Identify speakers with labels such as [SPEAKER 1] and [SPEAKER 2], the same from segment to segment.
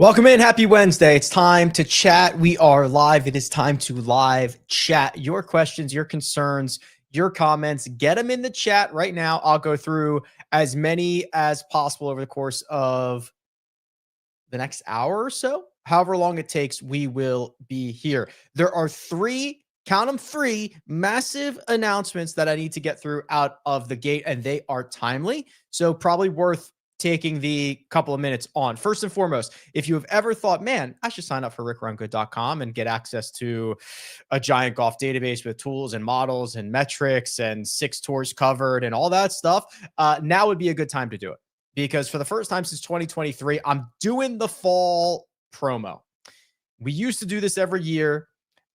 [SPEAKER 1] Welcome in. Happy Wednesday. It's time to chat. We are live. It is time to live chat. Your questions, your concerns, your comments, get them in the chat right now. I'll go through as many as possible over the course of the next hour or so. However long it takes, we will be here. There are three, count them three, massive announcements that I need to get through out of the gate, and they are timely. So probably worth taking the couple of minutes on. First and foremost, if you have ever thought, man, I should sign up for rickrungood.com and get access to a giant golf database with tools and models and metrics and 6 tours covered and all that stuff, now would be a good time to do it. Because for the first time since 2023, I'm doing the fall promo. We used to do this every year.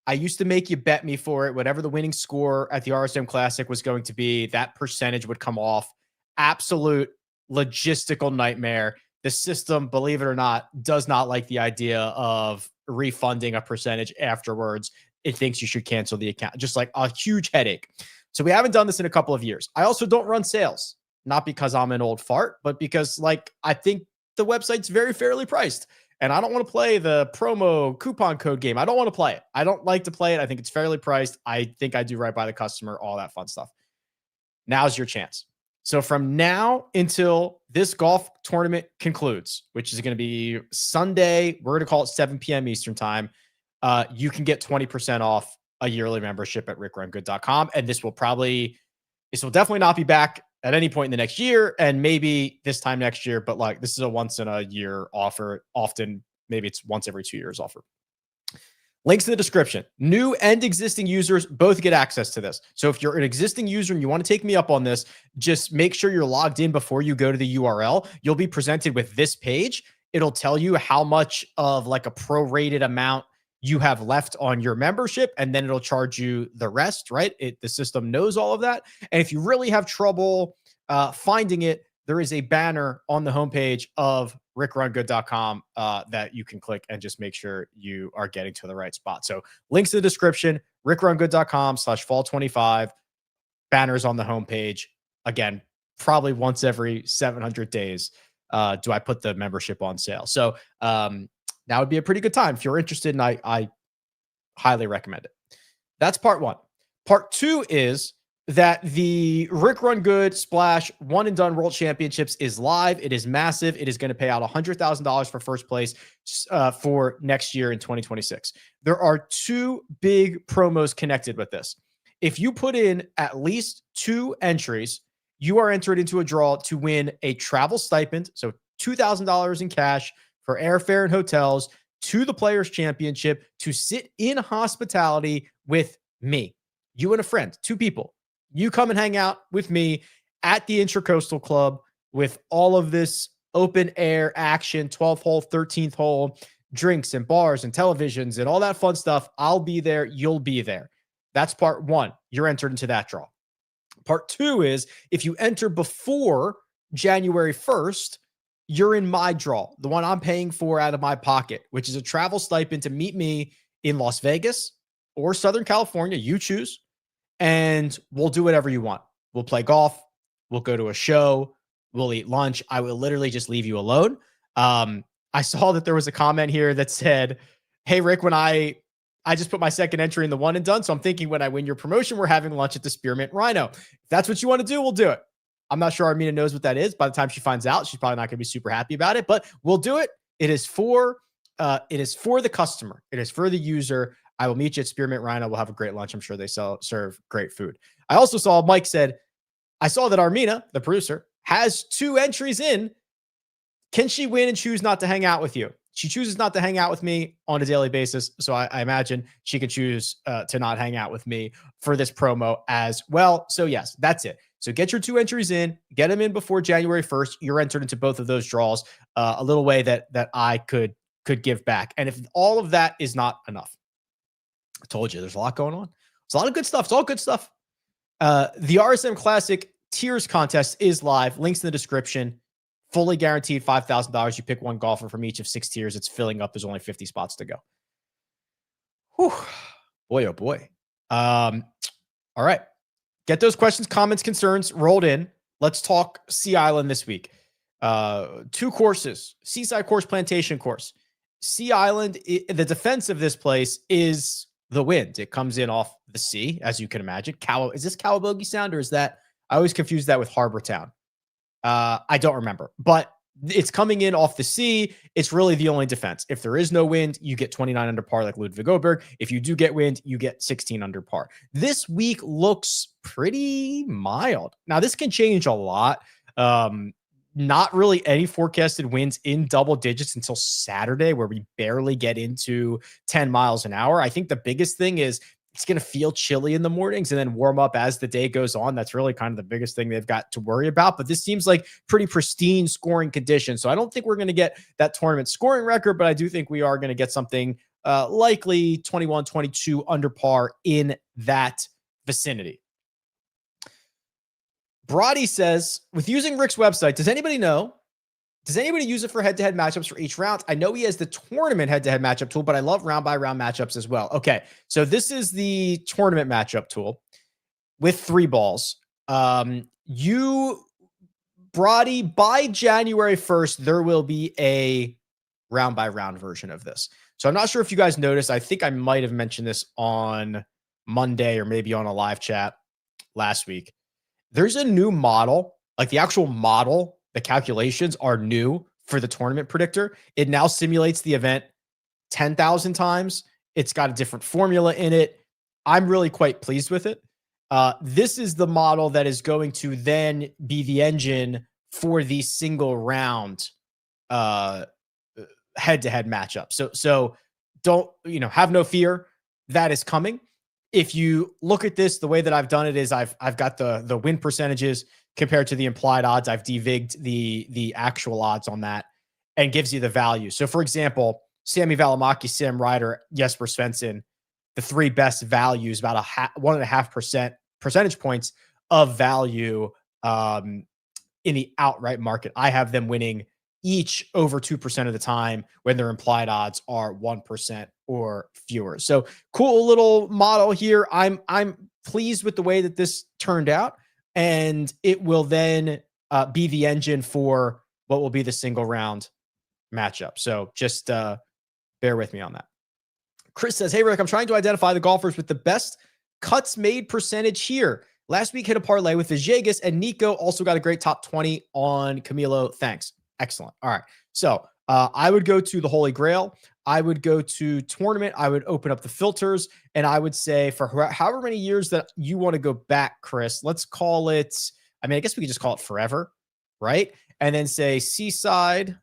[SPEAKER 1] I used to make you bet me for it. Whatever the winning score at the RSM Classic was going to be, that percentage would come off. Absolute logistical nightmare. The system, believe it or not, does not like the idea of refunding a percentage afterwards. It thinks you should cancel the account. Just like a huge headache. So we haven't done this in a couple of years. I also don't run sales, not because I'm an old fart, but because I think the website's very fairly priced. And I don't want to play the promo coupon code game. I don't want to play it. I don't like to play it. I think it's fairly priced. I think I do right by the customer, all that fun stuff. Now's your chance. So from now until this golf tournament concludes, which is going to be Sunday, we're going to call it 7 p.m. Eastern time, you can get 20% off a yearly membership at rickrungood.com. And this will definitely not be back at any point in the next year, and maybe this time next year, but this is a once in a year offer. Often, maybe it's once every 2 years offer. Links in the description. New and existing users both get access to this. So if you're an existing user and you want to take me up on this, just make sure you're logged in before you go to the URL. You'll be presented with this page. It'll tell you how much of a prorated amount you have left on your membership, and then it'll charge you the rest, right? The system knows all of that. And if you really have trouble finding it, there is a banner on the homepage of rickrungood.com that you can click and just make sure you are getting to the right spot. So links in the description, rickrungood.com/fall25, banners on the homepage. Again, probably once every 700 days do I put the membership on sale. So that would be a pretty good time. If you're interested, and I highly recommend it. That's part one. Part two is that the Rick Run Good Splash One and Done World Championships is live. It is massive. It is going to pay out $100,000 for first place for next year in 2026. There are two big promos connected with this. If you put in at least 2 entries, you are entered into a draw to win a travel stipend. So $2,000 in cash for airfare and hotels to the Players Championship to sit in hospitality with me. You and a friend, 2 people. You come and hang out with me at the Intracoastal Club with all of this open air action, 12th hole, 13th hole, drinks and bars and televisions and all that fun stuff. I'll be there. You'll be there. That's part one. You're entered into that draw. Part two is if you enter before January 1st, you're in my draw, the one I'm paying for out of my pocket, which is a travel stipend to meet me in Las Vegas or Southern California. You choose. And we'll do whatever you want. We'll play golf. We'll go to a show. We'll eat lunch. I will literally just leave you alone. I saw that there was a comment here that said, hey, Rick, when I just put my second entry in the One and Done. So I'm thinking when I win your promotion, we're having lunch at the Spearmint Rhino. If that's what you want to do, we'll do it. I'm not sure Armina knows what that is. By the time she finds out, she's probably not going to be super happy about it, but we'll do it. It is for the customer. It is for the user. I will meet you at Spearmint Rhino. We'll have a great lunch. I'm sure they serve great food. I also saw Mike said, I saw that Armina, the producer, has 2 entries in. Can she win and choose not to hang out with you? She chooses not to hang out with me on a daily basis. So I imagine she could choose to not hang out with me for this promo as well. So yes, that's it. So get your 2 entries in, get them in before January 1st. You're entered into both of those draws. A little way that I could give back. And if all of that is not enough, I told you there's a lot going on. It's a lot of good stuff. It's all good stuff. The RSM Classic Tiers contest is live. Links in the description. Fully guaranteed $5,000. You pick one golfer from each of 6 tiers. It's filling up. There's only 50 spots to go. Whew. Boy, oh boy. All right. Get those questions, comments, concerns rolled in. Let's talk Sea Island this week. 2 courses. Seaside course, Plantation course. Sea Island, the defense of this place is the wind. It comes in off the sea, as you can imagine. Is this Cowabungie Sound, or is that, I always confuse that with Harbor Town. I don't remember, but it's coming in off the sea. It's really the only defense. If there is no wind, you get 29 under par like Ludwig Oberg. If you do get wind, you get 16 under par. This week looks pretty mild. Now, this can change a lot. Not really any forecasted winds in double digits until Saturday, where we barely get into 10 miles an hour. I think the biggest thing is it's going to feel chilly in the mornings and then warm up as the day goes on. That's really kind of the biggest thing they've got to worry about. But this seems like pretty pristine scoring conditions. So I don't think we're going to get that tournament scoring record, but I do think we are going to get something likely 21, 22 under par in that vicinity. Brody says, with using Rick's website, does anybody use it for head-to-head matchups for each round? I know he has the tournament head-to-head matchup tool, but I love round-by-round matchups as well. Okay, so this is the tournament matchup tool with 3 balls. Brody, by January 1st, there will be a round-by-round version of this. So I'm not sure if you guys noticed. I think I might have mentioned this on Monday or maybe on a live chat last week. There's a new model, like the actual model. The calculations are new for the tournament predictor. It now simulates the event 10,000 times. It's got a different formula in it. I'm really quite pleased with it. This is the model that is going to then be the engine for the single round head-to-head matchup. So don't, have no fear. That is coming. If you look at this, the way that I've done it is I've got the win percentages compared to the implied odds. I've devigged the actual odds on that and gives you the value. So, for example, Sami Välimäki, Sam Ryder, Jesper Svensson, the 3 best values, about 1.5% percentage points of value in the outright market. I have them winning each over 2% of the time when their implied odds are 1% or fewer. So cool little model here. I'm pleased with the way that this turned out, and it will then be the engine for what will be the single round matchup. So just bear with me on that. Chris says, hey, Rick, I'm trying to identify the golfers with the best cuts made percentage here. Last week hit a parlay with Villegas, and Nico also got a great top 20 on Camilo. Thanks. Excellent. All right. So I would go to the Holy Grail. I would go to tournament. I would open up the filters, and I would say for however many years that you want to go back, Chris, let's call it, I guess we could just call it forever, right? And then say Seaside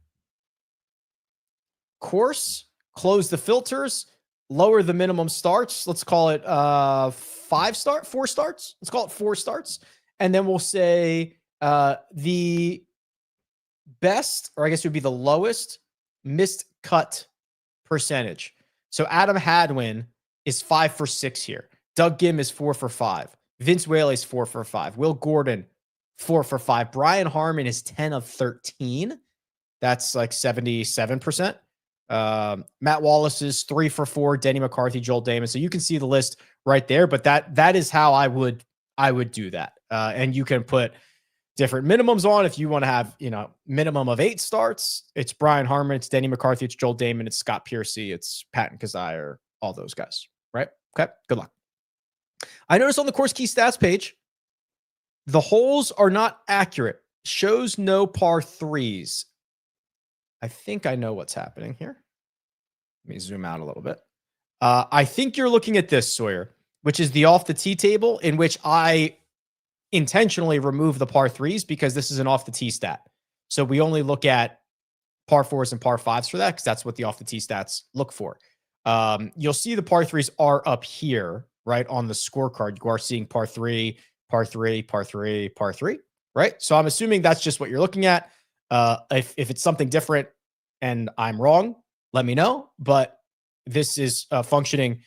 [SPEAKER 1] course, close the filters, lower the minimum starts. Let's call it 4 starts. Let's call it 4 starts. And then we'll say the best, or I guess it would be the lowest missed cut percentage. So Adam Hadwin is 5 for 6 here. Doug Gim is 4 for 5. Vince Whaley is 4 for 5. Will Gordon, 4 for 5. Brian Harmon is 10 of 13. That's like 77%. Matt Wallace is 3 for 4. Denny McCarthy, Joel Damon. So you can see the list right there, but that is how I would do that. And you can put different minimums on. If you want to have, minimum of 8 starts, it's Brian Harmon, it's Denny McCarthy, it's Joel Damon, it's Scott Piercy, it's Patton Kazire, all those guys, right? Okay, good luck. I noticed on the course key stats page, the holes are not accurate. Shows no par 3s. I think I know what's happening here. Let me zoom out a little bit. I think you're looking at this, Sawyer, which is the off the tee table, in which I intentionally remove the par 3s because this is an off the tee stat. So we only look at par 4s and par 5s for that because that's what the off the tee stats look for. You'll see the par 3s are up here, right, on the scorecard. You are seeing par 3, par 3, par 3, par 3, right? So I'm assuming that's just what you're looking at. If it's something different and I'm wrong, let me know. But this is functioning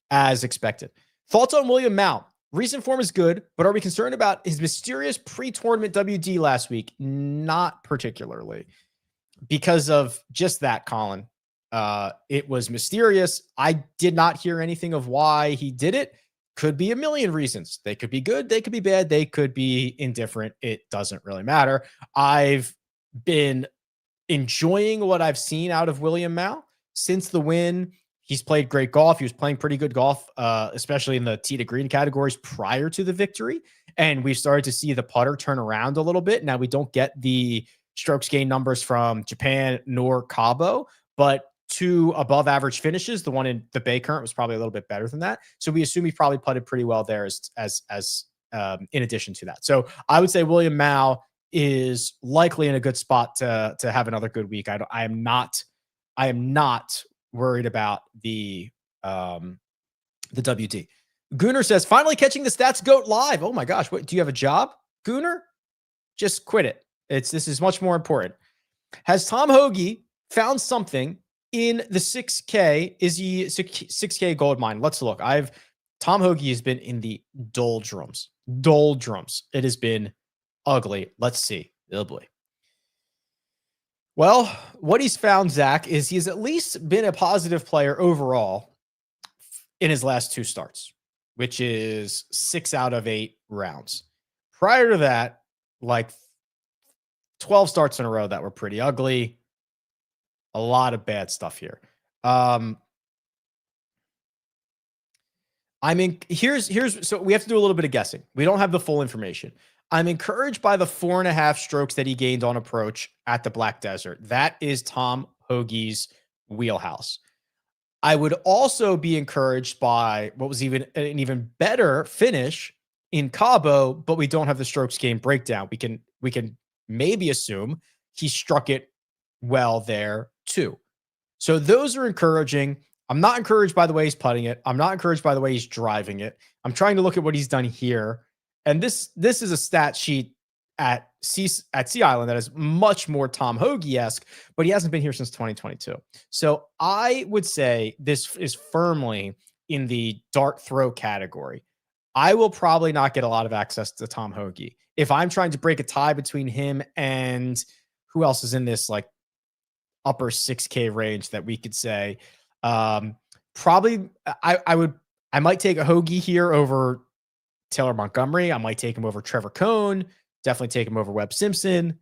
[SPEAKER 1] as expected. Thoughts on William Mouw? Recent form is good, but are we concerned about his mysterious pre-tournament WD last week? Not particularly, because of just that, Colin. It was mysterious. I did not hear anything of why he did it. Could be a million reasons. They could be good. They could be bad. They could be indifferent. It doesn't really matter. I've been enjoying what I've seen out of William Mouw. since the win. He's played great golf. He was playing pretty good golf, especially in the tee to green categories prior to the victory. And we started to see the putter turn around a little bit. Now we don't get the strokes gain numbers from Japan nor Cabo, but 2 above average finishes. The one in the Bay Current was probably a little bit better than that. So we assume he probably putted pretty well there as in addition to that. So I would say William Mouw is likely in a good spot to have another good week. I am not worried about the WD. Gooner says, finally catching the Stats Goat live. Oh my gosh. What, do you have a job, Gooner? Just quit it. This is much more important. Has Tom Hoge found something in the 6K? Is he 6K gold mine? Let's look. Tom Hoge has been in the doldrums. It has been ugly. Let's see. Oh boy. Well, what he's found, Zach, is he's at least been a positive player overall in his last 2 starts, which is 6 out of 8 rounds. Prior to that, like 12 starts in a row that were pretty ugly. A lot of bad stuff here. So we have to do a little bit of guessing. We don't have the full information. I'm encouraged by the 4.5 strokes that he gained on approach at the Black Desert. That is Tom Hoge's wheelhouse. I would also be encouraged by what was an even better finish in Cabo, but we don't have the strokes gain breakdown. We can maybe assume he struck it well there too. So those are encouraging. I'm not encouraged by the way he's putting it. I'm not encouraged by the way he's driving it. I'm trying to look at what he's done here. And this is a stat sheet at Sea Island that is much more Tom Hoge-esque, but he hasn't been here since 2022. So I would say this is firmly in the dart throw category. I will probably not get a lot of access to Tom Hoge. If I'm trying to break a tie between him and who else is in this like upper 6K range that we could say, probably I might take a Hoge here over Taylor Montgomery. I might take him over Trevor Cohn. Definitely take him over Webb Simpson.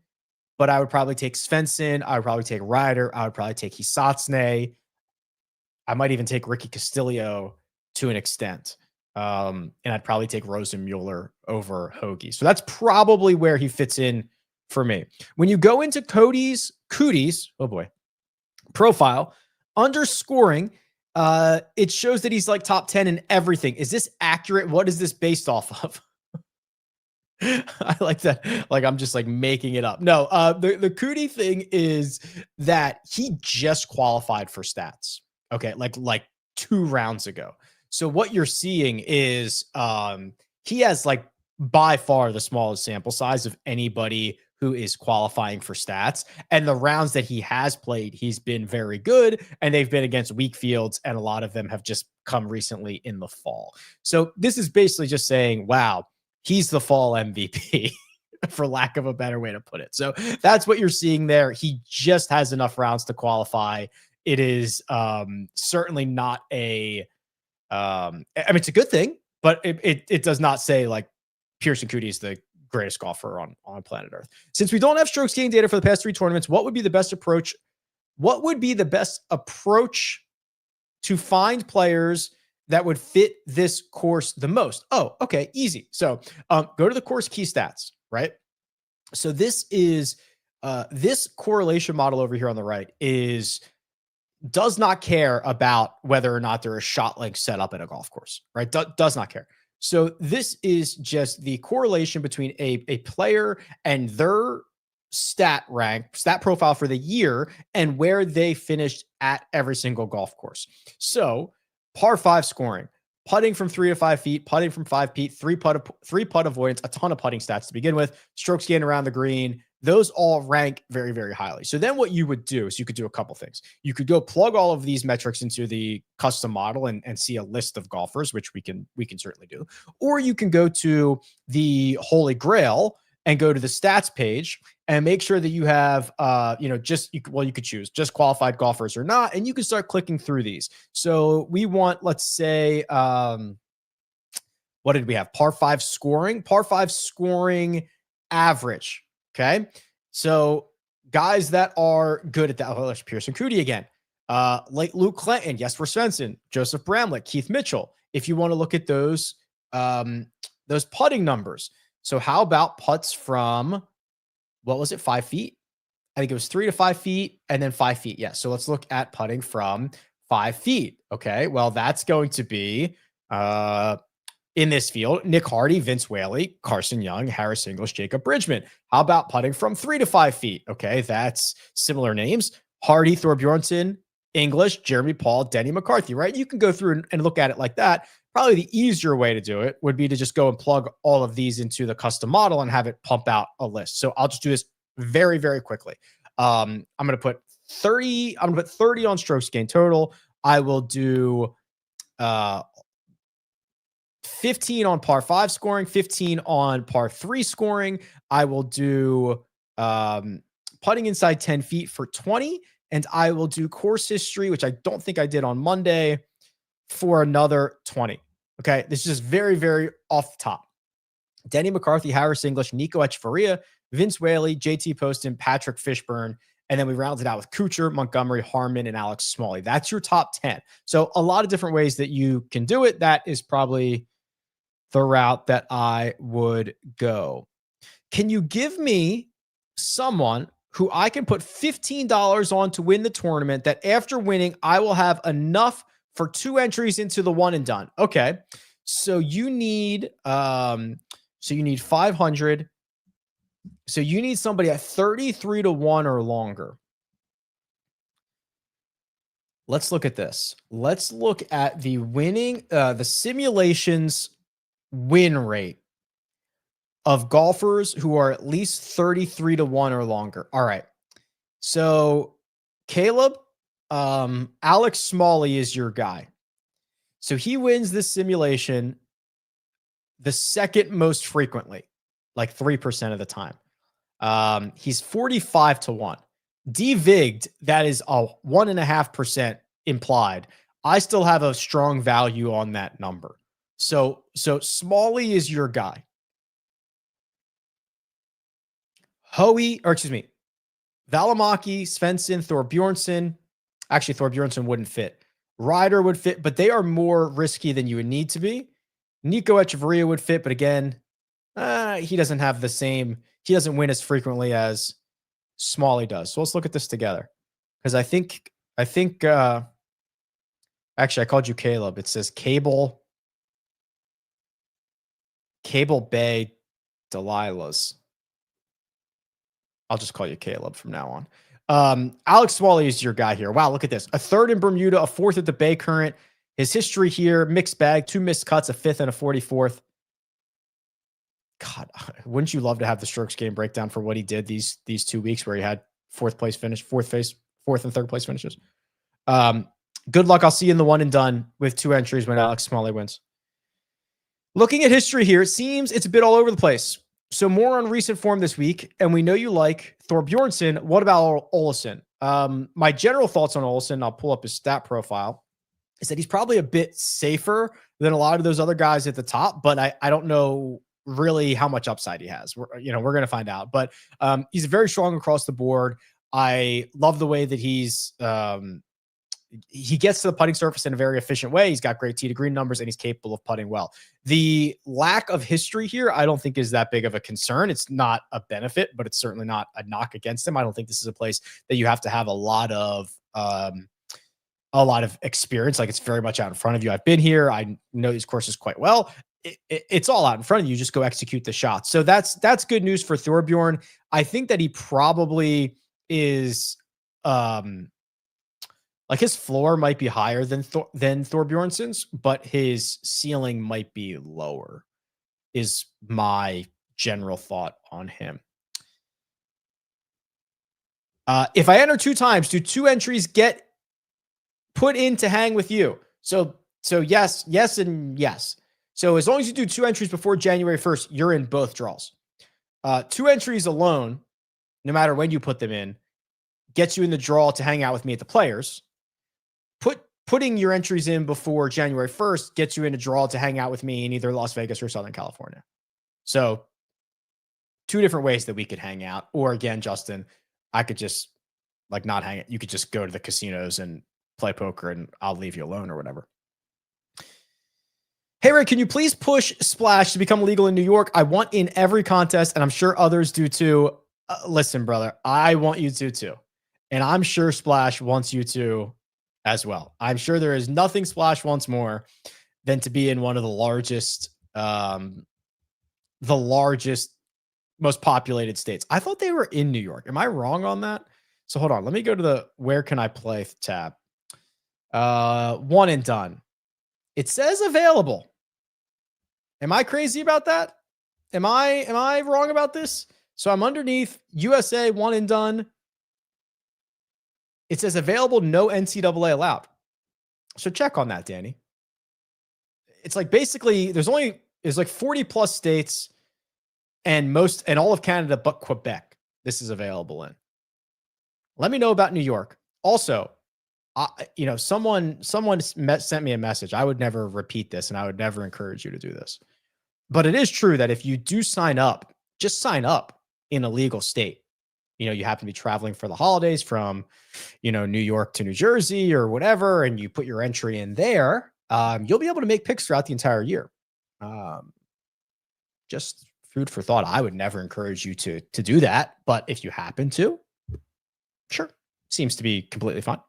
[SPEAKER 1] But I would probably take Svensson. I would probably take Ryder. I would probably take Hisatsune. I might even take Ricky Castillo to an extent. And I'd probably take Rosenmueller over Hoge. So that's probably where he fits in for me. When you go into Cody's, oh boy, profile, underscoring, it shows that he's like top 10 in everything. Is this accurate? What is this based off of? I like that. Like, I'm just like making it up. No, the Coody thing is that he just qualified for stats. Okay. Like 2 rounds ago. So what you're seeing is, he has like by far the smallest sample size of anybody who is qualifying for stats. And the rounds that he has played, he's been very good, and they've been against weak fields, and a lot of them have just come recently in the fall. So this is basically just saying, wow, he's the fall MVP, for lack of a better way to put it. So that's what you're seeing there. He just has enough rounds to qualify. It is certainly not a, I mean, it's a good thing, but it does not say like Pierceson Coody is the greatest golfer on planet Earth. Since we don't have strokes gain data for the past 3 tournaments, what would be the best approach? What would be the best approach to find players that would fit this course the most? Oh, okay, easy. So go to the course key stats, right? So this is this correlation model over here on the right does not care about whether or not there is shot length set up at a golf course, right? Does not care. So this is just the correlation between a player and their stat profile for the year and where they finished at every single golf course. So par 5 scoring, putting from 3 to 5 feet, putting from 5 feet, 3 putt avoidance, a ton of putting stats to begin with, strokes gained around the green. Those all rank very, very highly. So then what you would do is you could do a couple things. You could go plug all of these metrics into the custom model and see a list of golfers, which we can certainly do. Or you can go to the Holy Grail and go to the stats page and make sure that you have, you could choose just qualified golfers or not, and you can start clicking through these. So we want, let's say, what did we have? Par 5 scoring average. Okay. So guys that are good at that. Oh, there's Pierceson Coody again. Like Luke Clanton, Jesper Svensson, Joseph Bramlett, Keith Mitchell. If you want to look at those putting numbers. So how about putts from, what was it, 5 feet? I think it was 3 to 5 feet and then 5 feet. Yeah. So let's look at putting from 5 feet. Okay. Well, that's going to be in this field, Nick Hardy, Vince Whaley, Carson Young, Harris English, Jacob Bridgman. How about putting from 3 to 5 feet? Okay. That's similar names. Hardy, Thorbjørnsen, English, Jeremy Paul, Denny McCarthy, right? You can go through and look at it like that. Probably the easier way to do it would be to just go and plug all of these into the custom model and have it pump out a list. So I'll just do this very, very quickly. I'm going to put 30. I'm going to put 30 on strokes gained total. I will do 15 on par 5 scoring, 15 on par 3 scoring. I will do putting inside 10 feet for 20. And I will do course history, which I don't think I did on Monday, for another 20. Okay. This is just very, very off the top. Denny McCarthy, Harris English, Nico Echeverria, Vince Whaley, JT Poston, Patrick Fishburne. And then we rounded out with Kuchar, Montgomery, Harmon, and Alex Smalley. That's your top 10. So a lot of different ways that you can do it. That is probably the route that I would go. Can you give me someone who I can put $15 on to win the tournament, that after winning, I will have enough for 2 entries into the one and done? Okay. So you need 500. So you need somebody at 33 to 1 or longer. Let's look at this. Let's look at the winning, the simulations win rate of golfers who are at least 33 to 1 or longer. All right. So Caleb, Alex Smalley is your guy. So he wins this simulation the second most frequently, like 3% of the time. He's 45 to 1. Devigged, that is a 1.5% implied. I still have a strong value on that number. So Smalley is your guy. Valimaki, Svensson, Thorbjørnsen. Actually, Thorbjørnsen wouldn't fit. Ryder would fit, but they are more risky than you would need to be. Nico Echeverria would fit, but again, he doesn't have the same. He doesn't win as frequently as Smalley does. So let's look at this together, because I think. Actually, I called you Caleb. It says Cable Bay Delilah's. I'll just call you Caleb from now on. Alex Smalley is your guy here. Wow, look at this. A 3rd in Bermuda, a 4th at the Bay Current. His history here, mixed bag, 2 missed cuts, a 5th and a 44th. God, wouldn't you love to have the strokes game breakdown for what he did these 2 weeks where he had 4th and 3rd place finishes? Good luck. I'll see you in the one and done with 2 entries when Alex Smalley wins. Looking at history here, it seems it's a bit all over the place. So more on recent form this week, and we know you like Thorbjørnsen. What about Olesen? My general thoughts on Olesen, I'll pull up his stat profile, is that he's probably a bit safer than a lot of those other guys at the top, but I don't know really how much upside he has. We're going to find out, but he's very strong across the board. I love the way that he gets to the putting surface in a very efficient way. He's got great tee to green numbers, and he's capable of putting well. The lack of history here, I don't think is that big of a concern. It's not a benefit, but it's certainly not a knock against him. I don't think this is a place that you have to have a lot of experience. Like, it's very much out in front of you. I've been here. I know these courses quite well. It's all out in front of you. Just go execute the shots. So that's good news for Thorbjørn. I think that he probably is, like, his floor might be higher than Thorbjørnsen's, but his ceiling might be lower, is my general thought on him. If I enter 2 times, do 2 entries get put in to hang with you? So yes, and yes. So as long as you do 2 entries before January 1st, you're in both draws. 2 entries alone, no matter when you put them in, gets you in the draw to hang out with me at the Players. Putting your entries in before January 1st gets you in a draw to hang out with me in either Las Vegas or Southern California. So 2 different ways that we could hang out. Or again, Justin, I could just not hang it. You could just go to the casinos and play poker and I'll leave you alone or whatever. Hey, Rick, can you please push Splash to become legal in New York? I want in every contest, and I'm sure others do too. Listen, brother, I want you to too. And I'm sure Splash wants you to as well. I'm sure there is nothing Splash wants more than to be in one of the largest, most populated states. I thought they were in New York. Am I wrong on that? So hold on. Let me go to the where can I play tab. One and done. It says available. Am I crazy about that? Am I wrong about this? So I'm underneath USA one and done. It says available, no NCAA allowed. So check on that, Danny. It's like basically there's like 40 plus states and all of Canada but Quebec. This is available in. Let me know about New York. Also, someone sent me a message. I would never repeat this and I would never encourage you to do this. But it is true that if you do sign up, just sign up in a legal state. You happen to be traveling for the holidays from, New York to New Jersey or whatever, and you put your entry in there, you'll be able to make picks throughout the entire year. Just food for thought. I would never encourage you to do that. But if you happen to, sure. Seems to be completely fine.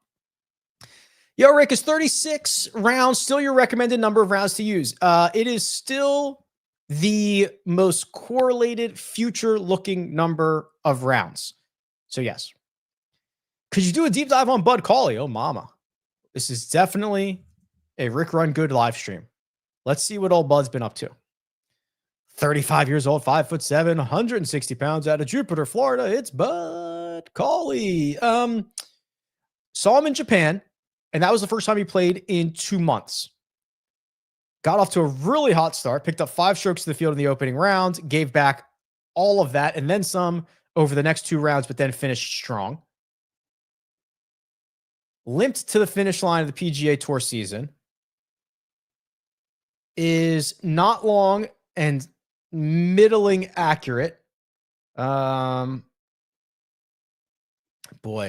[SPEAKER 1] Yo, Rick, is 36 rounds still your recommended number of rounds to use? It is still the most correlated future-looking number of rounds. So, yes. Could you do a deep dive on Bud Cauley? Oh, mama. This is definitely a Rick Run Good live stream. Let's see what old Bud's been up to. 35 years old, 5'7", 160 pounds out of Jupiter, Florida. It's Bud Cauley. Saw him in Japan, and that was the first time he played in 2 months. Got off to a really hot start, picked up 5 strokes to the field in the opening round, gave back all of that and then some over the next 2 rounds, but then finished strong. Limped to the finish line of the PGA Tour season. Is not long and middling accurate. Boy,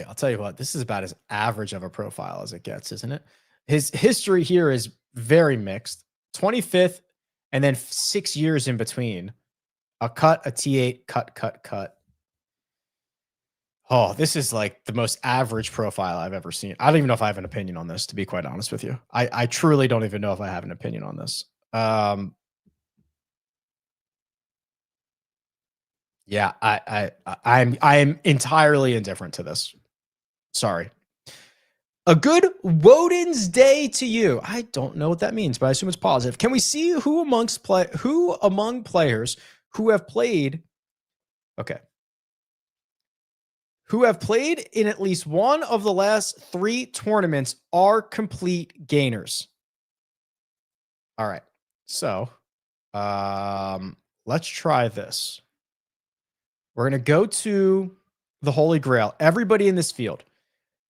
[SPEAKER 1] I'll tell you what, this is about as average of a profile as it gets, isn't it? His history here is very mixed. 25th, and then 6 years in between. A cut, a T8, cut. Oh, this is like the most average profile I've ever seen. I don't even know if I have an opinion on this, to be quite honest with you. I truly don't even know if I have an opinion on this. Yeah, I'm entirely indifferent to this. Sorry. A good Woden's Day to you. I don't know what that means, but I assume it's positive. Can we see who among players who have played in at least one of the last 3 tournaments are complete gainers? All right. So, let's try this. We're going to go to the Holy Grail. Everybody in this field.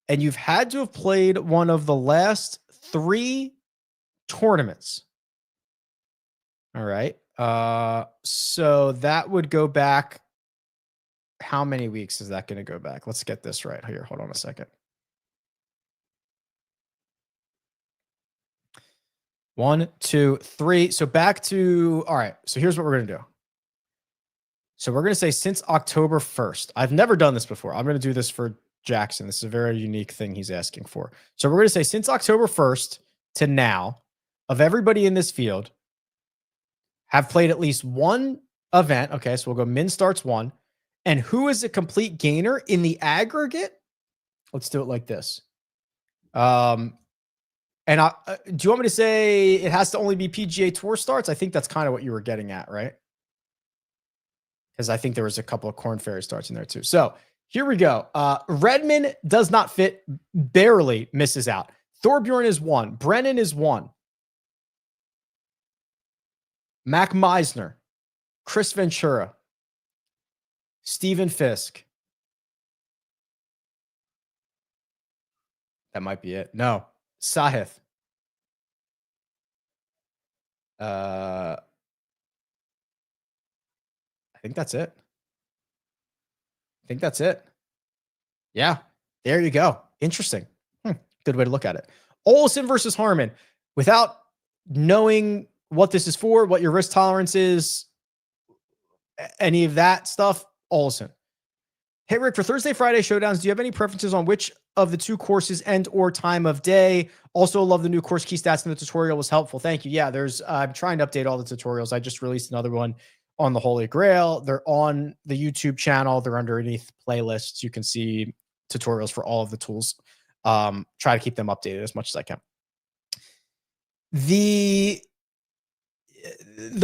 [SPEAKER 1] And you've had to have played one of the last 3 tournaments. All right. So that would go back. How many weeks is that going to go back? Let's get this right here. Hold on a second. 1, 2, 3. So back to, all right. So here's what we're going to do. So we're going to say since October 1st. I've never done this before. I'm going to do this for Jackson. This is a very unique thing he's asking for. So we're going to say since October 1st to now, of everybody in this field, have played at least one event. Okay, so we'll go min starts 1. And who is a complete gainer in the aggregate? Let's do it like this. And do you want me to say it has to only be PGA Tour starts? I think that's kind of what you were getting at, right? Because I think there was a couple of Corn Ferry starts in there too. So here we go. Redman does not fit, barely misses out. Thorbjørn is 1. Brennan is 1. Mac Meisner. Chris Ventura. Steven Fisk. That might be it. No. Sahith. I think that's it. Yeah, there you go. Interesting. Good way to look at it. Olesen versus Harman. Without knowing what this is for, what your risk tolerance is, any of that stuff, Olesen. Hey, Rick, for Thursday, Friday showdowns, do you have any preferences on which of the two courses and or time of day? Also love the new course key stats in the tutorial, was helpful. Thank you. Yeah, I'm trying to update all the tutorials. I just released another one on the Holy Grail. They're on the YouTube channel. They're underneath playlists. You can see tutorials for all of the tools. Try to keep them updated as much as I can. The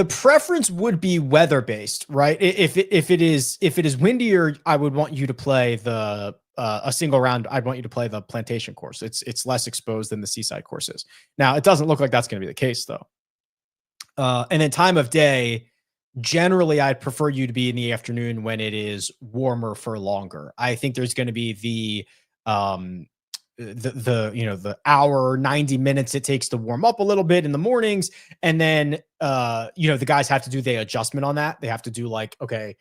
[SPEAKER 1] preference would be weather based, right? If it is windier, I would want you to play the a single round. I'd want you to play the plantation course. It's less exposed than the seaside courses. Now, it doesn't look like that's going to be the case though. And then time of day, generally, I'd prefer you to be in the afternoon when it is warmer for longer. I think there's going to be the hour, 90 minutes it takes to warm up a little bit in the mornings. And then, the guys have to do the adjustment on that. They have to do like, okay,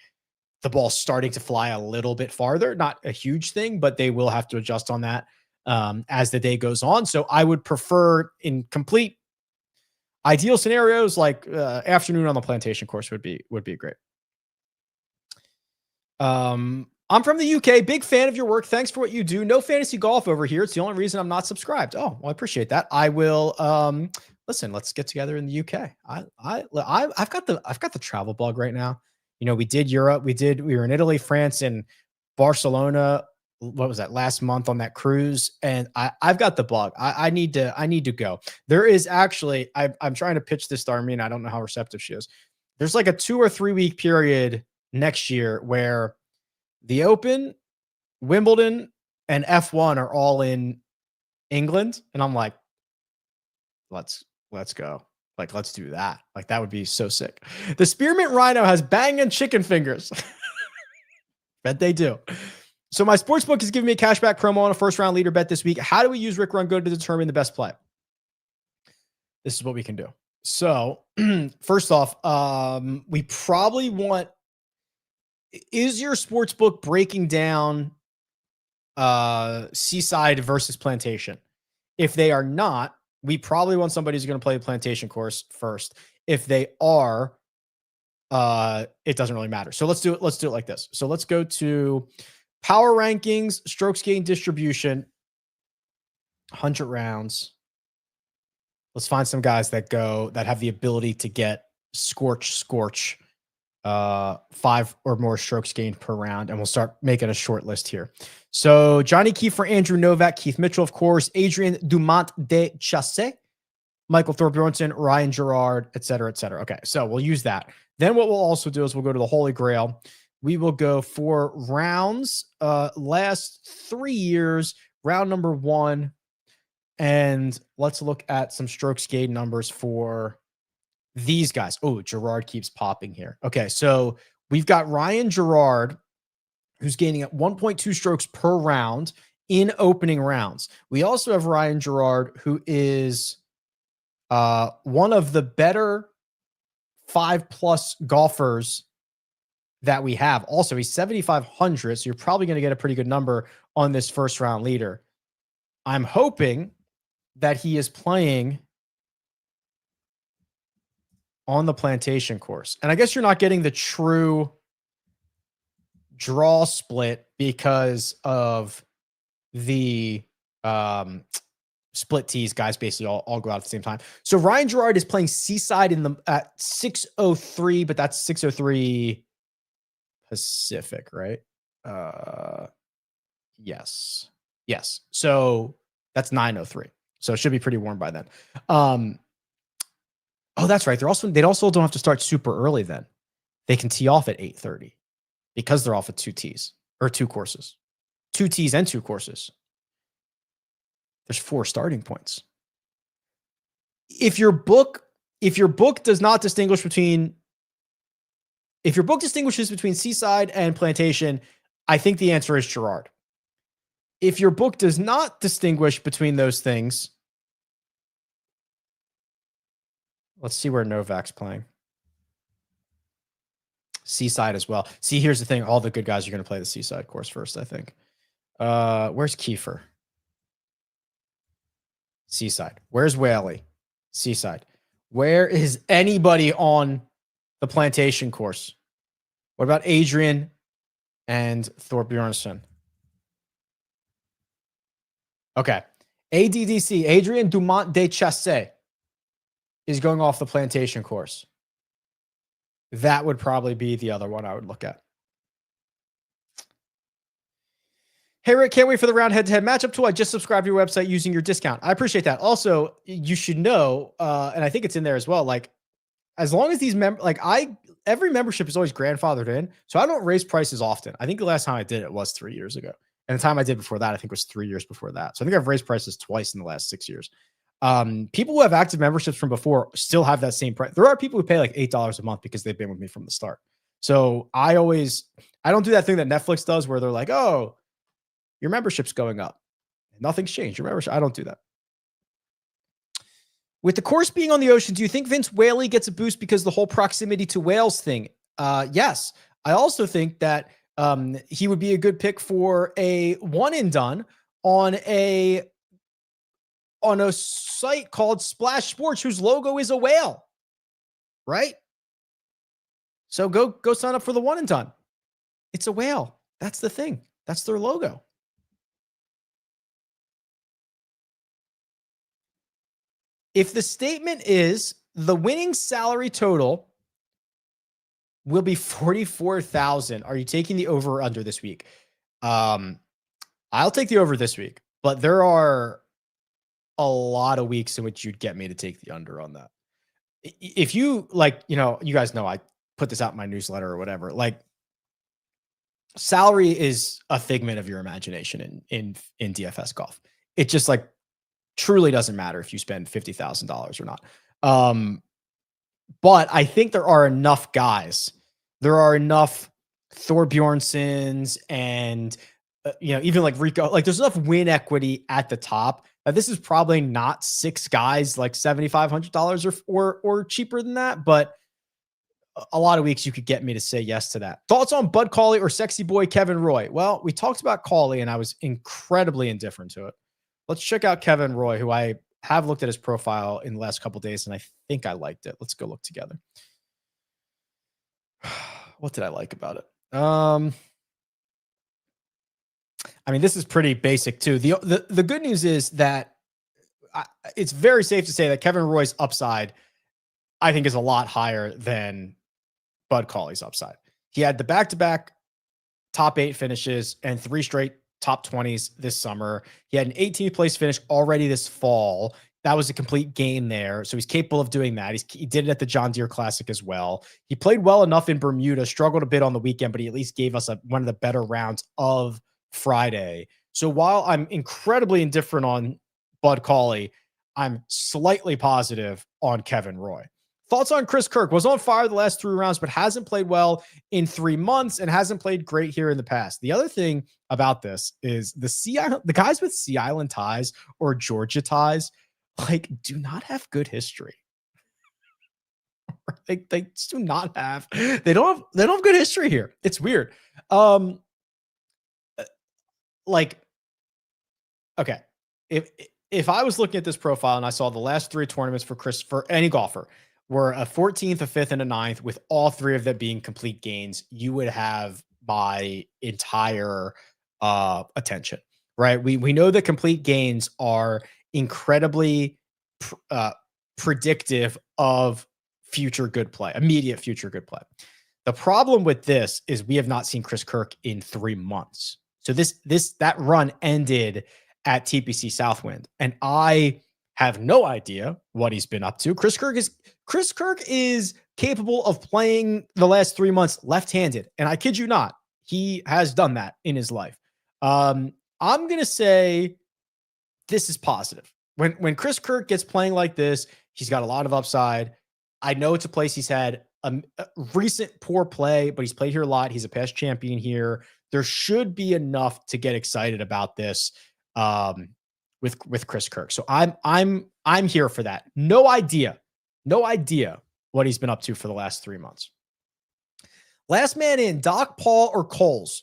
[SPEAKER 1] the ball's starting to fly a little bit farther, not a huge thing, but they will have to adjust on that as the day goes on. So I would prefer, in complete ideal scenarios, like afternoon on the plantation course would be great. I'm from the UK. Big fan of your work. Thanks for what you do. No fantasy golf over here. It's the only reason I'm not subscribed. Oh, well, I appreciate that. I will. Listen, let's get together in the UK. I've got the travel bug right now. We did Europe. We were in Italy, France, and Barcelona. What was that last month on that cruise? And I've got the bug. I need to go. There is actually, I'm trying to pitch this to Armin. I don't know how receptive she is. There's like a 2 or 3 week period next year where the Open, Wimbledon, and F1 are all in England. And I'm like, let's go. Like, let's do that. Like, that would be so sick. The Spearmint Rhino has banging chicken fingers. Bet they do. So my sportsbook is giving me a cashback promo on a first round leader bet this week. How do we use Rick Run Good to determine the best play? This is what we can do. So first off, we probably want, is your sportsbook breaking down seaside versus plantation? If they are not, we probably want somebody who's going to play the plantation course first. If they are, it doesn't really matter. So let's do it like this. So let's go to power rankings, strokes gained distribution, 100 rounds. Let's find some guys that have the ability to get scorch 5 or more strokes gained per round, and we'll start making a short list here. So Johnny Kiefer, Andrew Novak, Keith Mitchell, of course, Adrian Dumont de Chasse, Michael Thorbjørnsen, Ryan Gerard, et cetera, et cetera. Okay, so we'll use that. Then what we'll also do is we'll go to the Holy Grail. We will go for rounds, last 3 years, round number 1, and let's look at some strokes gained numbers for these guys. Oh, Gerard keeps popping here. Okay, so we've got Ryan Gerard, who's gaining at 1.2 strokes per round in opening rounds. We also have Ryan Gerard, who is one of the better 5+ golfers that we have. Also, he's 7,500, so you're probably going to get a pretty good number on this first round leader. I'm hoping that he is playing on the plantation course. And I guess you're not getting the true draw split because of the split tees. Guys basically all go out at the same time. So Ryan Gerard is playing seaside at 603, but that's 603 Pacific, right? Yes. So that's 903. So it should be pretty warm by then. Oh, that's right. They also don't have to start super early then. They can tee off at 8:30 because they're off at 2 tees or 2 courses. 2 tees and 2 courses. There's 4 starting points. If your book does not distinguish between distinguishes between seaside and plantation, I think the answer is Gerard. If your book does not distinguish between those things, let's see where Novak's playing. Seaside as well. See, here's the thing. All the good guys are going to play the seaside course first, I think. Where's Kiefer? Seaside. Where's Whaley? Seaside. Where is anybody on the plantation course? What about Adrian and Thorbjørnsen? Okay. ADDC, Adrian Dumont de Chasse, is going off the plantation course. That would probably be the other one I would look at. Hey, Rick, can't wait for the round head-to-head matchup tool. I just subscribed to your website using your discount. I appreciate that. Also, you should know, and I think it's in there as well, like, as long as these every membership is always grandfathered in, so I don't raise prices often. I think the last time I did it was 3 years ago. And the time I did before that, I think was 3 years before that. So I think I've raised prices twice in the last 6 years. People who have active memberships from before still have that same price. There are people who pay like $8 a month because they've been with me from the start. So I don't do that thing that Netflix does where they're like, oh, your membership's going up. Nothing's changed. Your membership. I don't do that. With the course being on the ocean, do you think Vince Whaley gets a boost because the whole proximity to whales thing? Yes. I also think that he would be a good pick for a one and done on a site called Splash Sports, whose logo is a whale, right? So go sign up for the one and done. It's a whale. That's the thing. That's their logo. If the statement is the winning salary total will be 44,000, are you taking the over or under this week? I'll take the over this week, but there are a lot of weeks in which you'd get me to take the under on that. If you you guys know I put this out in my newsletter or whatever, like salary is a figment of your imagination in DFS golf. It just like truly doesn't matter if you spend $50,000 or not. But I think there are enough guys. There are enough Thorbjørnsens and even like Rico. Like there's enough win equity at the top that this is probably not 6 guys like $7,500 or cheaper than that. But a lot of weeks you could get me to say yes to that. Thoughts on Bud Cauley or sexy boy Kevin Roy? Well, we talked about Cauley and I was incredibly indifferent to it. Let's check out Kevin Roy, who I have looked at his profile in the last couple of days, and I think I liked it. Let's go look together. What did I like about it? I mean, this is pretty basic too. The good news is that it's very safe to say that Kevin Roy's upside, I think, is a lot higher than Bud Cauley's upside. He had the back-to-back top 8 finishes and 3 straight top 20s this summer. He had an 18th place finish already this fall. That was a complete gain there. So he's capable of doing that. He did it at the John Deere Classic as well. He played well enough in Bermuda, struggled a bit on the weekend, but he at least gave us one of the better rounds of Friday. So while I'm incredibly indifferent on Bud Cauley, I'm slightly positive on Kevin Roy. Thoughts on Chris Kirk? Was on fire the last 3 rounds, but hasn't played well in 3 months and hasn't played great here in the past. The other thing about this is the guys with Sea Island ties or Georgia ties, like, do not have good history. They just do not have. They don't have good history here. It's weird. Like, okay, if I was looking at this profile and I saw the last 3 tournaments for any golfer were a 14th, a 5th, and a 9th, with all 3 of them being complete gains, you would have my entire attention, right? We know that complete gains are incredibly predictive of future good play, immediate future good play. The problem with this is we have not seen Chris Kirk in 3 months. So that run ended at TPC Southwind, and I have no idea what he's been up to. Chris Kirk is capable of playing the last 3 months left-handed, and I kid you not, he has done that in his life. I'm going to say this is positive. When Chris Kirk gets playing like this, he's got a lot of upside. I know it's a place he's had a recent poor play, but he's played here a lot. He's a past champion here. There should be enough to get excited about this with Chris Kirk. So I'm here for that. No idea what he's been up to for the last 3 months. Last man in, Doc, Paul, or Kohles.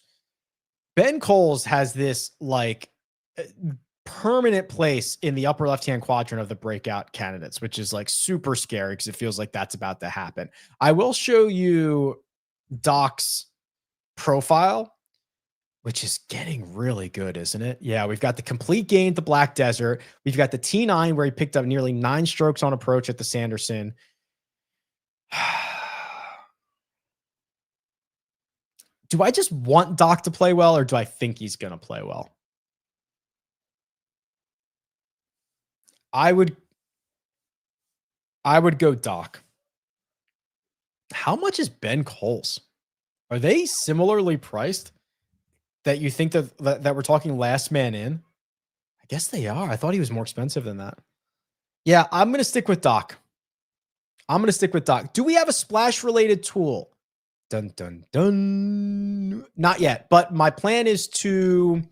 [SPEAKER 1] Ben Kohles has this like permanent place in the upper left-hand quadrant of the breakout candidates, which is like super scary because it feels like that's about to happen. I will show you Doc's profile, which is getting really good, isn't it? Yeah, we've got the complete gain at the Black Desert. We've got the T9 where he picked up nearly 9 strokes on approach at the Sanderson. Do I just want Doc to play well, or do I think he's going to play well? I would go Doc. How much is Ben Kohles? Are they similarly priced that you think that we're talking last man in? I guess they are. I thought he was more expensive than that. Yeah, I'm going to stick with Doc. Do we have a splash related tool? Dun, dun, dun. Not yet, but my plan is to,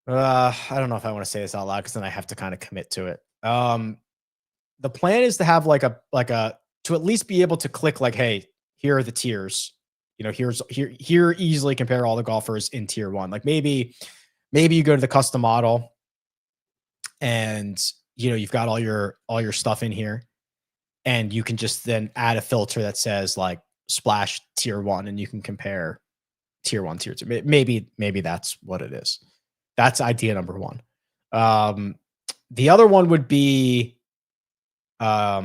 [SPEAKER 1] I don't know if I want to say this out loud because then I have to kind of commit to it. The plan is to have to at least be able to click like, hey, here are the tiers. You know, here easily compare all the golfers in tier 1. Like maybe you go to the custom model and, you know, you've got all your stuff in here and you can just then add a filter that says like splash tier 1 and you can compare tier 1, tier 2. Maybe that's what it is. That's idea number 1. The other one would be, I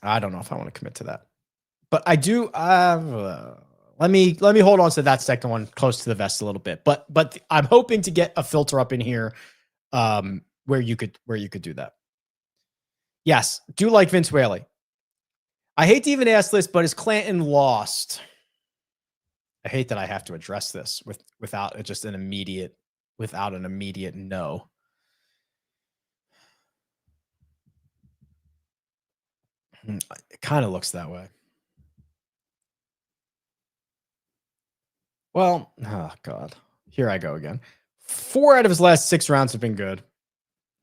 [SPEAKER 1] don't know if I want to commit to that, but I do. Let me hold on to that second one close to the vest a little bit. But I'm hoping to get a filter up in here, where you could do that. Yes, do like Vince Whaley. I hate to even ask this, but is Clanton lost? I hate that I have to address this without just an immediate no. It kind of looks that way. Well, oh God, here I go again. 4 out of his last 6 rounds have been good.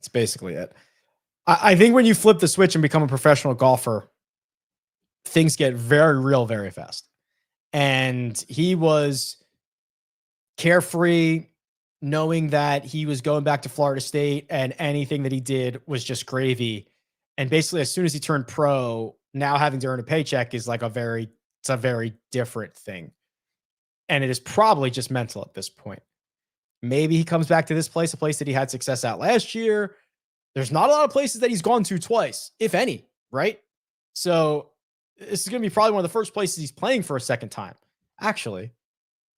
[SPEAKER 1] That's basically it. I think when you flip the switch and become a professional golfer, things get very real very fast. And he was carefree, knowing that he was going back to Florida State and anything that he did was just gravy. And basically, as soon as he turned pro, now having to earn a paycheck is like it's a very different thing. And it is probably just mental at this point. Maybe he comes back to this place, a place that he had success at last year. There's not a lot of places that he's gone to twice, if any, right? So this is going to be probably one of the first places he's playing for a second time. Actually,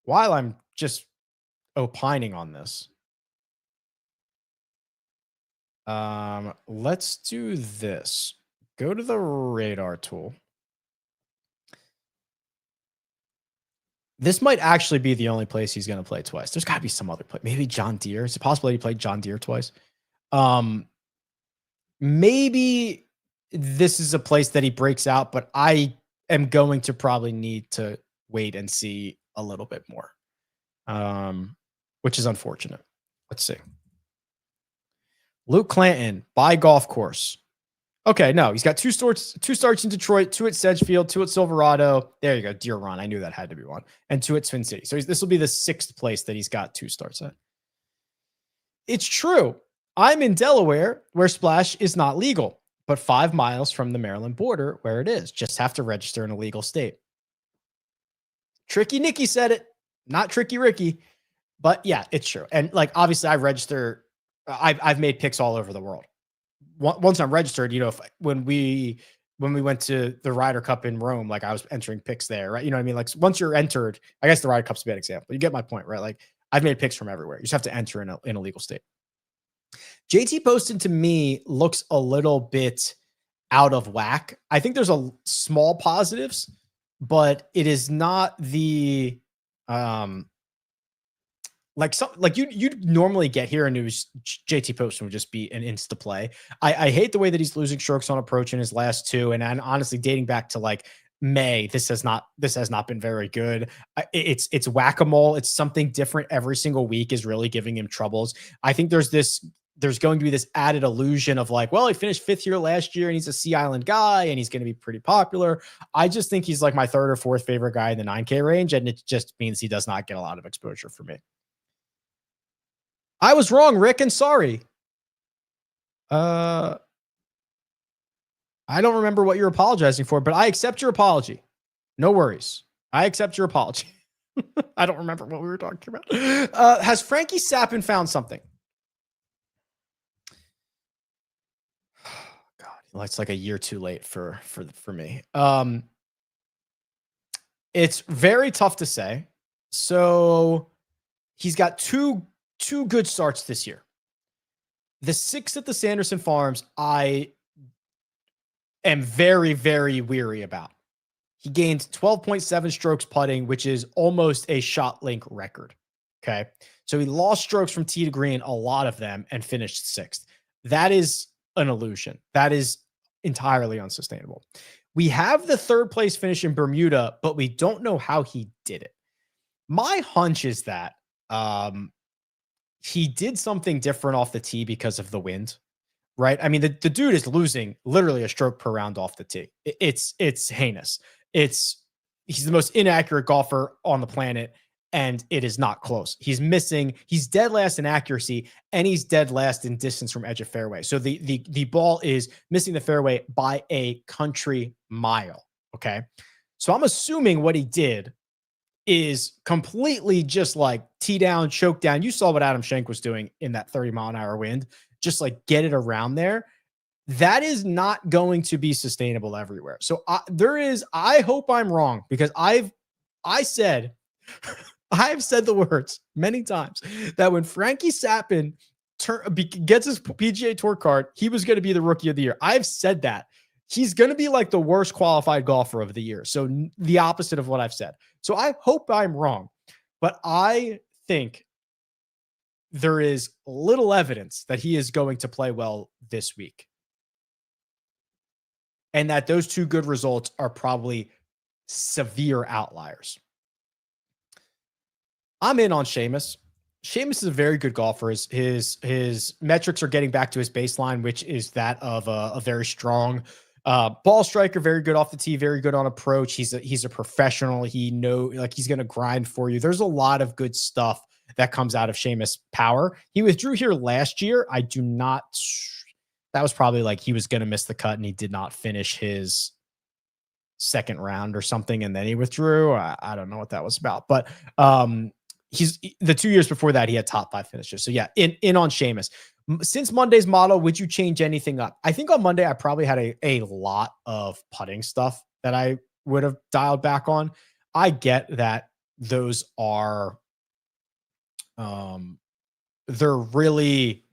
[SPEAKER 1] while I'm just opining on this, let's do this. Go to the radar tool. This might actually be the only place he's going to play twice. There's got to be some other place. Maybe John Deere. Is it possible he played John Deere twice? Maybe this is a place that he breaks out, but I am going to probably need to wait and see a little bit more, which is unfortunate. Let's see. Luke Clanton by golf course. Okay, no, he's got 2 starts in Detroit, 2 at Sedgefield, 2 at Silverado. There you go, Deer Run. I knew that had to be one. And 2 at Twin City. So this will be the 6th place that he's got 2 starts at. It's true. I'm in Delaware, where Splash is not legal, but 5 miles from the Maryland border, where it is. Just have to register in a legal state. Tricky Nicky said it, not Tricky Ricky. But yeah, it's true. And like, obviously, I register. I've made picks all over the world. Once I'm registered, you know, when we went to the Ryder Cup in Rome, like I was entering picks there, right? You know what I mean? Like once you're entered, I guess the Ryder Cup's a bad example. You get my point, right? Like I've made picks from everywhere. You just have to enter in a legal state. JT Poston to me looks a little bit out of whack. I think there's a small positives, but it is not the like you'd normally get here, and it was JT Poston would just be an insta play. I hate the way that he's losing strokes on approach in his last 2, and honestly, dating back to like May, this has not been very good. It's whack-a-mole. It's something different every single week is really giving him troubles. I think there's going to be this added illusion of like, well, he finished 5th here last year and he's a Sea Island guy and he's going to be pretty popular. I just think he's like my 3rd or 4th favorite guy in the 9K range, and it just means he does not get a lot of exposure for me. I was wrong, Rick, and sorry. I don't remember what you're apologizing for, but I accept your apology. No worries. I accept your apology. I don't remember what we were talking about. Has Frankie Capan found something? God, it's like a year too late for me. It's very tough to say. So he's got two good starts this year. The 6 at the Sanderson Farms, I am very, very weary about. He gained 12.7 strokes putting, which is almost a shot link record. Okay. So he lost strokes from tee to green, a lot of them, and finished 6th. That is an illusion. That is entirely unsustainable. We have the 3rd place finish in Bermuda, but we don't know how he did it. My hunch is that he did something different off the tee because of the wind, right? I mean, the dude is losing literally a stroke per round off the tee. It's heinous. He's the most inaccurate golfer on the planet, and it is not close. He's dead last in accuracy, and he's dead last in distance from edge of fairway. So the ball is missing the fairway by a country mile. Okay. So I'm assuming what he did is completely just like tee down, choke down. You saw what Adam Schenk was doing in that 30-mile-an-hour wind, just like get it around there. That is not going to be sustainable everywhere. So I hope I'm wrong, because I've said the words many times that when Frankie Capan gets his PGA Tour card, he was going to be the rookie of the year. I've said that. He's going to be like the worst qualified golfer of the year. So the opposite of what I've said. So I hope I'm wrong, but I think there is little evidence that he is going to play well this week, and that those 2 good results are probably severe outliers. I'm in on Seamus. Seamus is a very good golfer. His metrics are getting back to his baseline, which is that of a very strong ball striker, very good off the tee, very good on approach. He's a professional. He's going to grind for you. There's a lot of good stuff that comes out of Seamus Power. He withdrew here last year. That was probably like he was going to miss the cut, and he did not finish his 2nd round or something, and then he withdrew. I don't know what that was about, but he's the 2 years before that, he had top 5 finishes. So yeah, in on Seamus. Since Monday's model, would you change anything up? I think on Monday, I probably had a lot of putting stuff that I would have dialed back on. I get that those are, they're really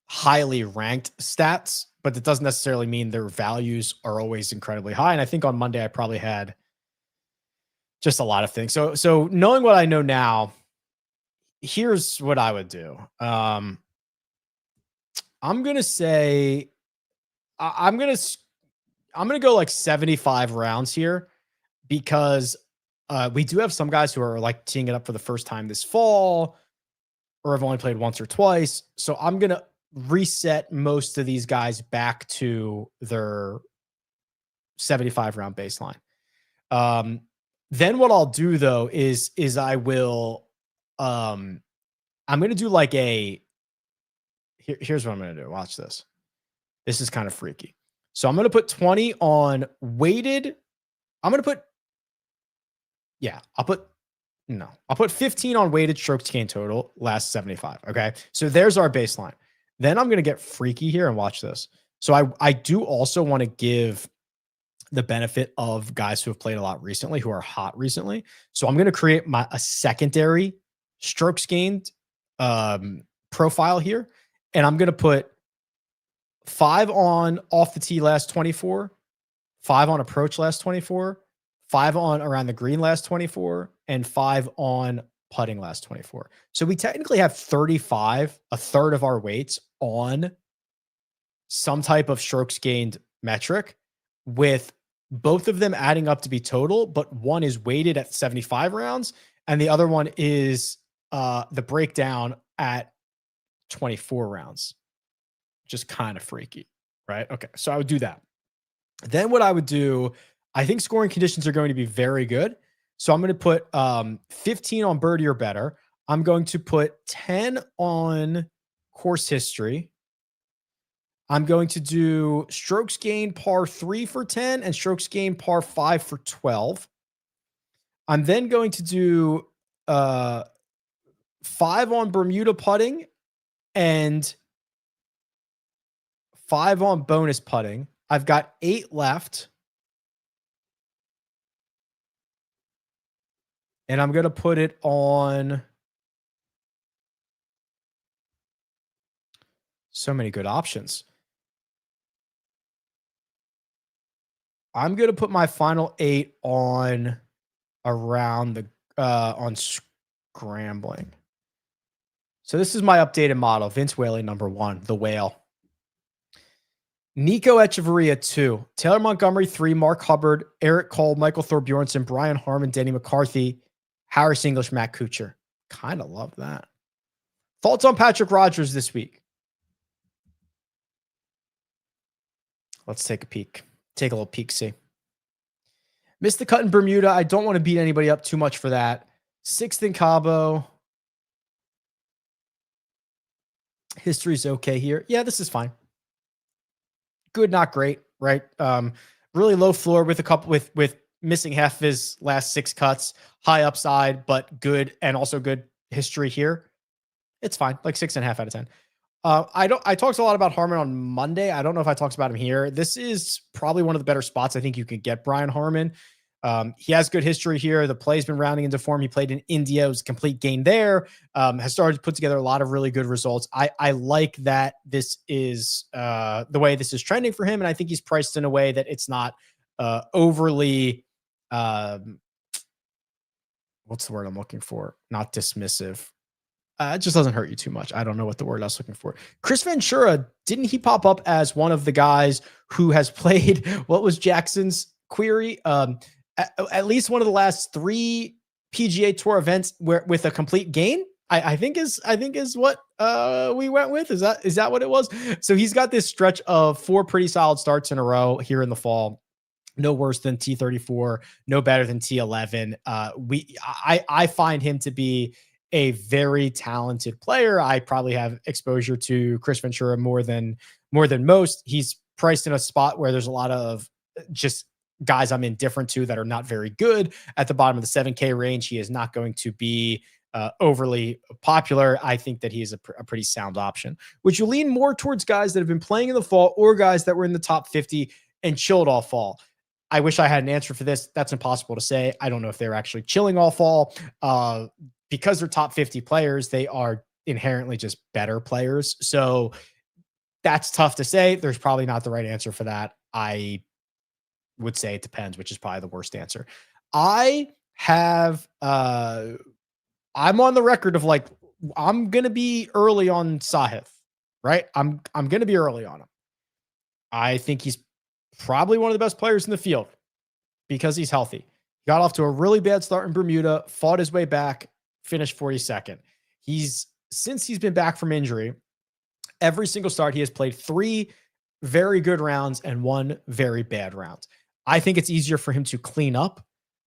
[SPEAKER 1] highly ranked stats, but that doesn't necessarily mean their values are always incredibly high. And I think on Monday, I probably had just a lot of things. So knowing what I know now, here's what I would do. I'm going to say, I'm going to go like 75 rounds here, because we do have some guys who are like teeing it up for the first time this fall, or have only played once or twice. So I'm going to reset most of these guys back to their 75 round baseline. Then what I'll do though is I will, I'm going to do like here's what I'm going to do. Watch this. This is kind of freaky. So I'm going to put 20 on weighted. I'll put 15 on weighted strokes gained total last 75. Okay. So there's our baseline. Then I'm going to get freaky here and watch this. So I do also want to give the benefit of guys who have played a lot recently, who are hot recently. So I'm going to create a secondary strokes gained profile here. And I'm going to put 5 on off the tee last 24, 5 on approach last 24, 5 on around the green last 24, and 5 on putting last 24. So we technically have 35, a third of our weights on some type of strokes gained metric, with both of them adding up to be total, but one is weighted at 75 rounds and the other one is the breakdown at 24 rounds. Just kind of freaky, right? Okay, so I would do that. Then what I would do, I think scoring conditions are going to be very good. So I'm going to put 15 on birdie or better. I'm going to put 10 on course history. I'm going to do strokes gained par 3 for 10 and strokes gained par 5 for 12. I'm then going to do 5 on Bermuda putting and 5 on bonus putting. I've got 8 left. And I'm going to put it on so many good options. I'm going to put my final 8 on around the on scrambling. So this is my updated model. Vince Whaley, number 1, the whale. Nico Echeverria, 2. Taylor Montgomery, 3. Mark Hubbard, Eric Cole, Michael Thorbjørnsen, Brian Harman, Denny McCarthy, Harris English, Matt Kuchar. Kind of love that. Thoughts on Patrick Rogers this week? Let's take a peek. Take a little peek-see. Missed the cut in Bermuda. I don't want to beat anybody up too much for that. 6th in Cabo. History's okay here. Yeah, this is fine. Good, not great, right? Really low floor with a couple with missing half of his last 6 cuts. High upside, but good, and also good history here. It's fine, like 6.5 out of 10. I talked a lot about Harman on Monday. I don't know if I talked about him here. This is probably one of the better spots I think you could get Brian Harman. He has good history here. The play's been rounding into form. He played in India. It was a complete gain there. Has started to put together a lot of really good results. I like that this is the way this is trending for him. And I think he's priced in a way that it's not overly, what's the word I'm looking for? Not dismissive. It just doesn't hurt you too much. I don't know what the word I was looking for. Chris Ventura, didn't he pop up as one of the guys who has played, what was Jackson's query? At least one of the last 3 PGA Tour events where with a complete gain, I think is what we went with. Is that what it was? So he's got this stretch of 4 pretty solid starts in a row here in the fall. No worse than T34, no better than T11. I find him to be a very talented player. I probably have exposure to Chris Ventura more than most. He's priced in a spot where there's a lot of just guys I'm indifferent to that are not very good at the bottom of the 7K range. He is not going to be overly popular. I think that he is a pretty sound option. Would you lean more towards guys that have been playing in the fall or guys that were in the top 50 and chilled all fall? I wish I had an answer for this. That's impossible to say. I don't know if they're actually chilling all fall. Because they're top 50 players, they are inherently just better players. So that's tough to say. There's probably not the right answer for that. I would say it depends, which is probably the worst answer. I'm on the record of like, I'm going to be early on Sahith, right? I'm going to be early on him. I think he's probably one of the best players in the field because he's healthy. Got off to a really bad start in Bermuda, fought his way back, finished 42nd. Since he's been back from injury, every single start he has played 3 very good rounds and 1 very bad round. I think it's easier for him to clean up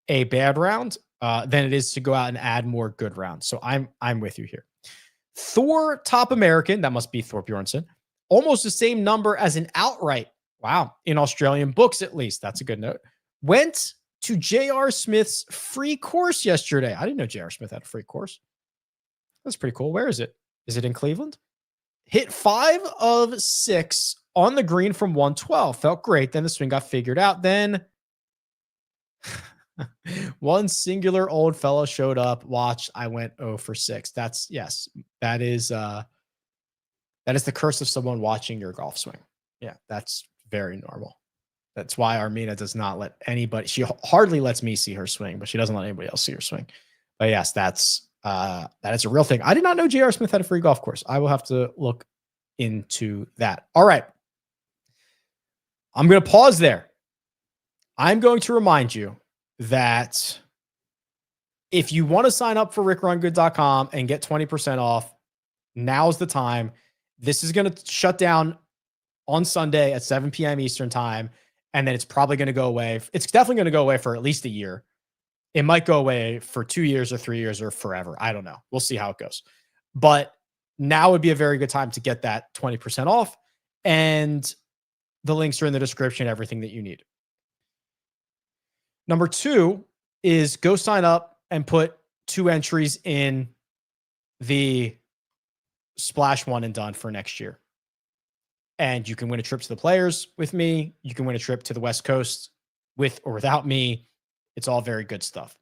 [SPEAKER 1] a bad round than it is to go out and add more good rounds. So I'm with you here. Thor top American, that must be Thorbjørnsen, almost the same number as an outright. Wow, in Australian books at least. That's a good note. Went to J.R. Smith's free course yesterday. I didn't know J.R. Smith had a free course. That's pretty cool. Where is it? Is it in Cleveland? Hit 5 of 6 on the green from 112. Felt great. Then the swing got figured out. Then one singular old fellow showed up. Watch, I went 0 for 6. That is the curse of someone watching your golf swing. Yeah, that's very normal. That's why Armina does not let anybody, she hardly lets me see her swing, but she doesn't let anybody else see her swing. But yes, that is a real thing. I did not know J.R. Smith had a free golf course. I will have to look into that. All right. I'm going to pause there. I'm going to remind you that if you want to sign up for rickrungood.com and get 20% off, now's the time. This is going to shut down on Sunday at 7 p.m. Eastern time. And then it's probably going to go away. It's definitely going to go away for at least a year. It might go away for 2 years or 3 years or forever. I don't know. We'll see how it goes. But now would be a very good time to get that 20% off. And the links are in the description, everything that you need. Number 2 is go sign up and put 2 entries in the splash one and done for next year. And you can win a trip to the Players with me. You can win a trip to the West Coast with or without me. It's all very good stuff.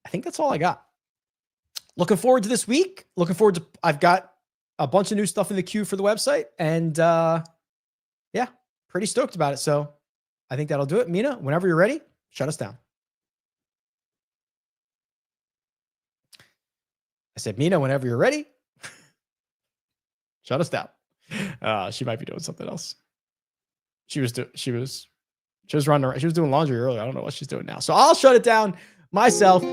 [SPEAKER 1] I think that's all I got. Looking forward to this week. Looking forward to, I've got a bunch of new stuff in the queue for the website. And yeah, pretty stoked about it. So I think that'll do it. Mina, whenever you're ready, shut us down. I said, Mina, whenever you're ready, shut us down. She might be doing something else. She was running around. She was doing laundry earlier. I don't know what she's doing now. So I'll shut it down myself.